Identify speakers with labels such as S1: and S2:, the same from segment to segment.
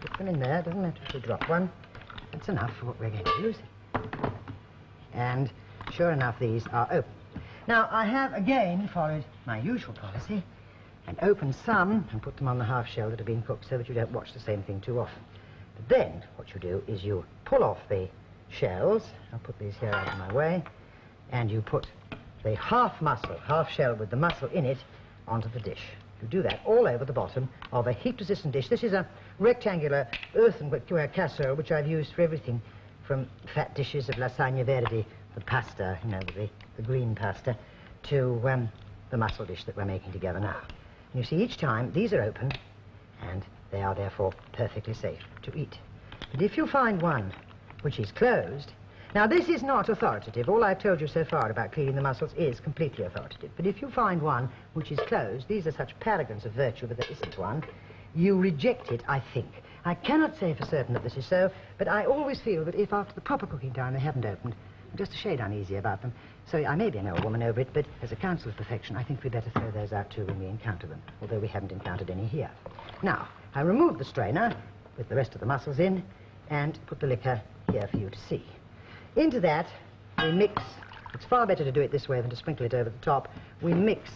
S1: put them in there. Doesn't matter if you drop one. That's enough for what we're going to use. And sure enough, these are open. Now, I have again followed my usual policy and opened some and put them on the half shell that have been cooked so that you don't watch the same thing too often. But then what you do is you pull off the shells. I'll put these here out of my way. And you put the half shell with the mussel in it onto the dish. You do that all over the bottom of a heat-resistant dish. This is a rectangular earthenware casserole which I've used for everything from fat dishes of lasagna verde, the pasta, you know, the green pasta, to the mussel dish that we're making together now. And you see, each time these are open and they are therefore perfectly safe to eat. But if you find one which is closed, now this is not authoritative. All I've told you so far about cleaning the mussels is completely authoritative. But if you find one which is closed, these are such paragons of virtue, but there isn't one, you reject it, I think. I cannot say for certain that this is so, but I always feel that if after the proper cooking time they haven't opened, I'm just a shade uneasy about them. So I may be an old woman over it, but as a counsel of perfection, I think we'd better throw those out too when we encounter them, although we haven't encountered any here. Now, I remove the strainer with the rest of the mussels in and put the liquor here for you to see. Into that, we mix, it's far better to do it this way than to sprinkle it over the top, we mix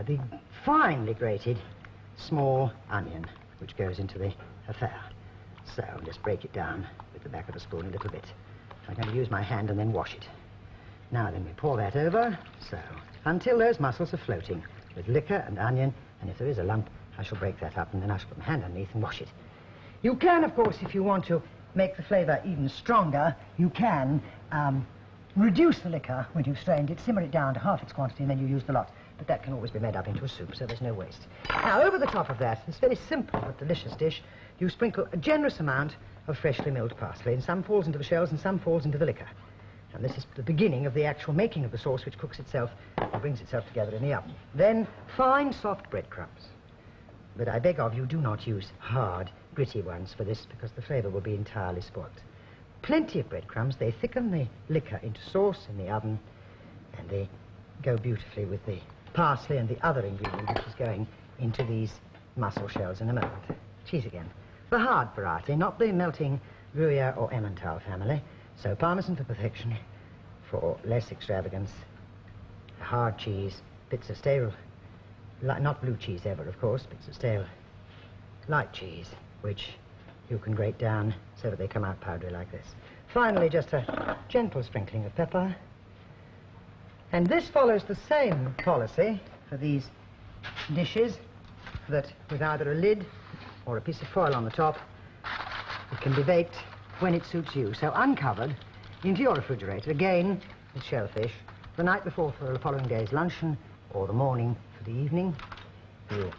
S1: the finely grated small onion, which goes into the affair. So, just break it down with the back of a spoon a little bit. I'm going to use my hand and then wash it. Now then, we pour that over, so, until those mussels are floating with liquor and onion, and if there is a lump, I shall break that up and then I shall put my hand underneath and wash it. You can, of course, if you want to make the flavour even stronger, you can reduce the liquor when you've strained it, simmer it down to half its quantity, and then you use the lot. But that can always be made up into a soup, so there's no waste. Now, over the top of that, this very simple but delicious dish, you sprinkle a generous amount of freshly milled parsley, and some falls into the shells and some falls into the liquor. And this is the beginning of the actual making of the sauce, which cooks itself and brings itself together in the oven. Then, fine, soft breadcrumbs. But I beg of you, do not use hard, gritty ones for this, because the flavour will be entirely spoilt. Plenty of breadcrumbs. They thicken the liquor into sauce in the oven, and they go beautifully with the parsley and the other ingredient which is going into these mussel shells in a moment. Cheese again. The hard variety, not the melting Gruyere or Emmental family. So Parmesan for perfection, for less extravagance. Hard cheese, bits of stale, not blue cheese ever, of course, bits of stale light cheese, which you can grate down so that they come out powdery like this. Finally, just a gentle sprinkling of pepper. And this follows the same policy for these dishes, that with either a lid or a piece of foil on the top, it can be baked when it suits you. So uncovered, into your refrigerator, again with shellfish, the night before for the following day's luncheon, or the morning for the evening. You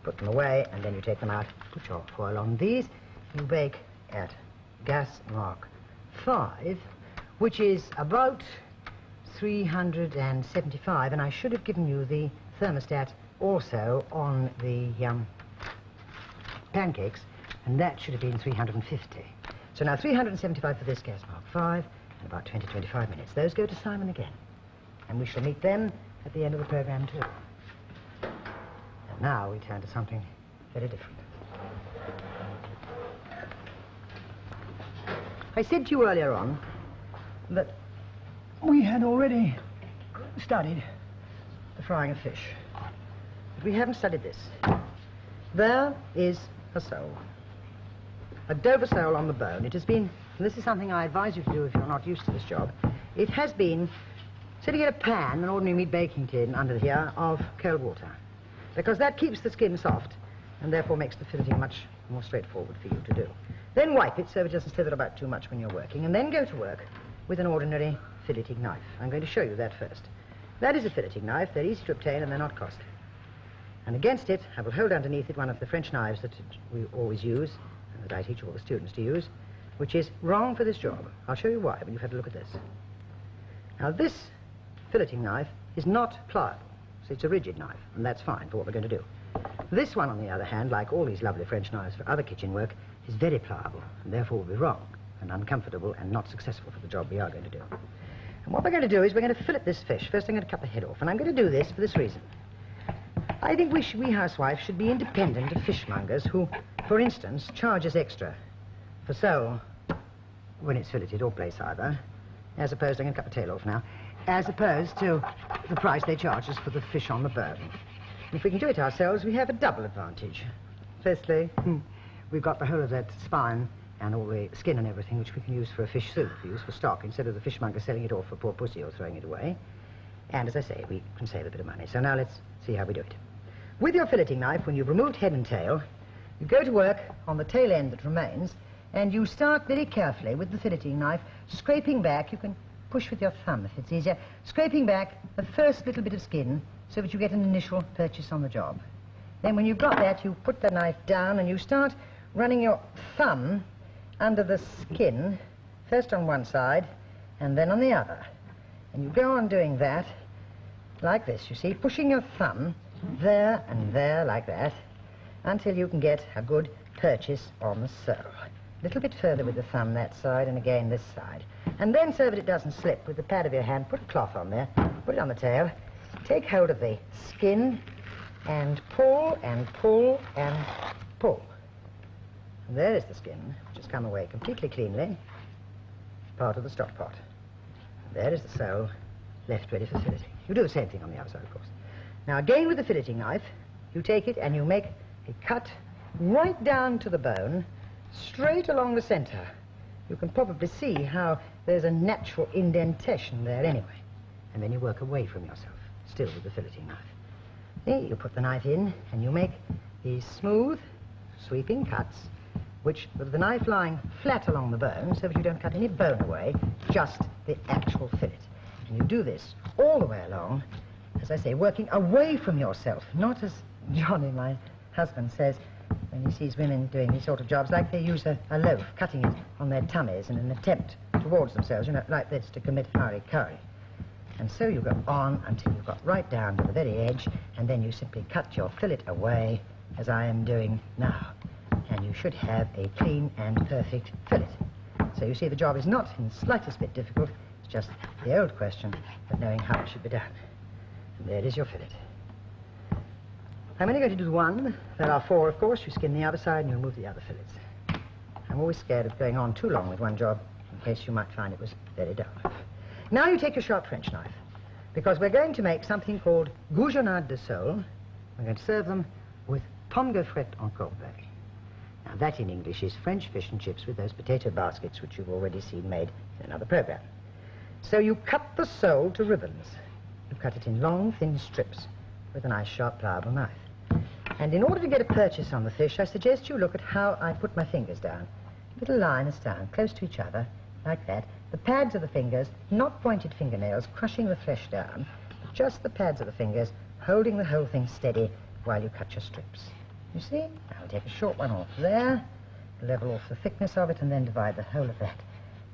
S1: put them away, and then you take them out, put your foil on these. You bake at gas mark 5, which is about 375, and I should have given you the thermostat also on the pancakes, and that should have been 350. So now 375 for this, gas mark 5, and about 20-25 minutes. Those go to Simon again, and we shall meet them at the end of the program too. And now we turn to something very different. I said to you earlier on that we had already studied the frying of fish, but we haven't studied this. There is a sole, a Dover sole on the bone. It has been, and this is something I advise you to do if you're not used to this job, it has been sitting in a pan, an ordinary meat baking tin under here, of cold water, because that keeps the skin soft and therefore makes the filleting much more straightforward for you to do. Then wipe it so it doesn't slither about too much when you're working, and then go to work with an ordinary filleting knife. I'm going to show you that first. That is a filleting knife. They're easy to obtain and they're not costly. And against it, I will hold underneath it one of the French knives that we always use, and that I teach all the students to use, which is wrong for this job. I'll show you why when you've had a look at this. Now this filleting knife is not pliable, so it's a rigid knife, and that's fine for what we're going to do. This one, on the other hand, like all these lovely French knives for other kitchen work, is very pliable, and therefore will be wrong and uncomfortable and not successful for the job we are going to do. And what we're going to do is we're going to fillet this fish. First I'm going to cut the head off, and I'm going to do this for this reason. I think we housewives should be independent of fishmongers who, for instance, charge us extra for sole when it's filleted or place either, as opposed, I'm going to cut the tail off now, as opposed to the price they charge us for the fish on the bone. If we can do it ourselves, we have a double advantage. Firstly, we've got the whole of that spine and all the skin and everything, which we can use for a fish soup, use for stock, instead of the fishmonger selling it off for poor pussy or throwing it away. And as I say, we can save a bit of money. So now let's see how we do it. With your filleting knife, when you've removed head and tail, you go to work on the tail end that remains, and you start very carefully with the filleting knife, scraping back. You can push with your thumb if it's easier, scraping back the first little bit of skin so that you get an initial purchase on the job. Then when you've got that, you put the knife down and you start running your thumb under the skin, first on one side and then on the other. And you go on doing that like this, you see, pushing your thumb there and there like that until you can get a good purchase on the sole. A little bit further with the thumb that side and again this side. And then so that it doesn't slip, with the pad of your hand, put a cloth on there, put it on the tail, take hold of the skin and pull and pull and pull. And there is the skin, which has come away completely cleanly, part of the stock pot. And there is the sole, left ready for filleting. You do the same thing on the other side, of course. Now again with the filleting knife, you take it and you make a cut right down to the bone, straight along the center. You can probably see how there's a natural indentation there anyway. And then you work away from yourself, still with the filleting knife. See, you put the knife in and you make these smooth, sweeping cuts, which, with the knife lying flat along the bone, so that you don't cut any bone away, just the actual fillet. And you do this all the way along, as I say, working away from yourself, not as Johnny, my husband, says when he sees women doing these sort of jobs, like they use a loaf, cutting it on their tummies in an attempt towards themselves, you know, like this, to commit hari-kari. And so you go on until you've got right down to the very edge, and then you simply cut your fillet away, as I am doing now. And you should have a clean and perfect fillet. So you see, the job is not in the slightest bit difficult. It's just the old question of knowing how it should be done. And there is your fillet. I'm only going to do one. There are four, of course. You skin the other side and you remove the other fillets. I'm always scared of going on too long with one job, in case you might find it was very dull. Now you take your sharp French knife, because we're going to make something called goujonnade de sole. We're going to serve them with pommes de frites en corbeille. Now that in English is French fish and chips with those potato baskets which you've already seen made in another program. So you cut the sole to ribbons. You cut it in long, thin strips with a nice, sharp, pliable knife. And in order to get a purchase on the fish, I suggest you look at how I put my fingers down. Little lines down, close to each other, like that. The pads of the fingers, not pointed fingernails, crushing the flesh down, but just the pads of the fingers, holding the whole thing steady while you cut your strips. You see? Now we'll take a short one off there, level off the thickness of it, and then divide the whole of that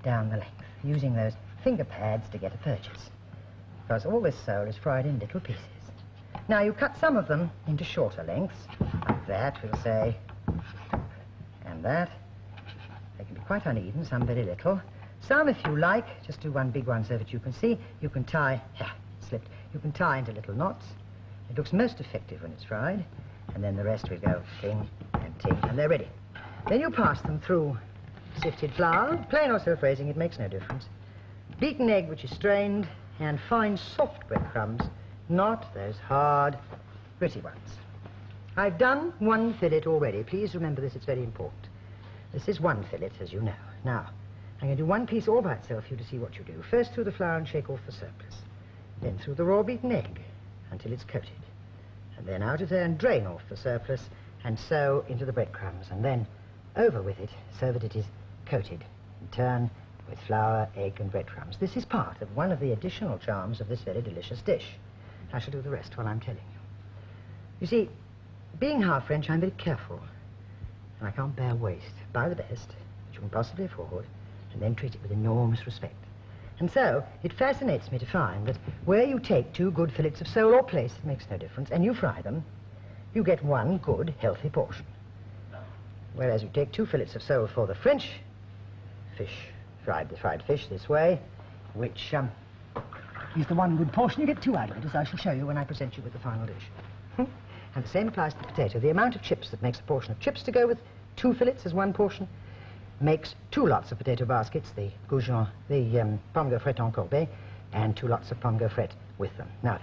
S1: down the length, using those finger pads to get a purchase, because all this sole is fried in little pieces. Now you cut some of them into shorter lengths, like that, we'll say, and that. They can be quite uneven, some very little. Some, if you like, just do one big one so that you can see, you can tie, slipped, you can tie into little knots. It looks most effective when it's fried, and then the rest will go ting and ting, and they're ready. Then you pass them through sifted flour, plain or self-raising, it makes no difference. Beaten egg which is strained, and fine soft breadcrumbs, not those hard, gritty ones. I've done one fillet already. Please remember this, it's very important. This is one fillet, as you know. Now, I'm going to do one piece all by itself for you to see what you do. First through the flour and shake off the surplus. Then through the raw beaten egg until it's coated. And then out of there and drain off the surplus, and so into the breadcrumbs, and then over with it so that it is coated in turn with flour, egg, and breadcrumbs. This is part of one of the additional charms of this very delicious dish. I shall do the rest while I'm telling you. You see, being half French, I'm very careful, and I can't bear waste. Buy the best that you can possibly afford, and then treat it with enormous respect. And so, it fascinates me to find that where you take two good fillets of sole or plaice, it makes no difference, and you fry them, you get one good, healthy portion. Whereas you take two fillets of sole for the French fish, the fried fish this way, which is the one good portion, you get two out of it, as I shall show you when I present you with the final dish. And the same applies to the potato. The amount of chips that makes a portion of chips to go with 2 fillets as 1 portion makes 2 lots of potato baskets, the pommes de frites en courbet, and 2 lots of pommes de frites with them. Now,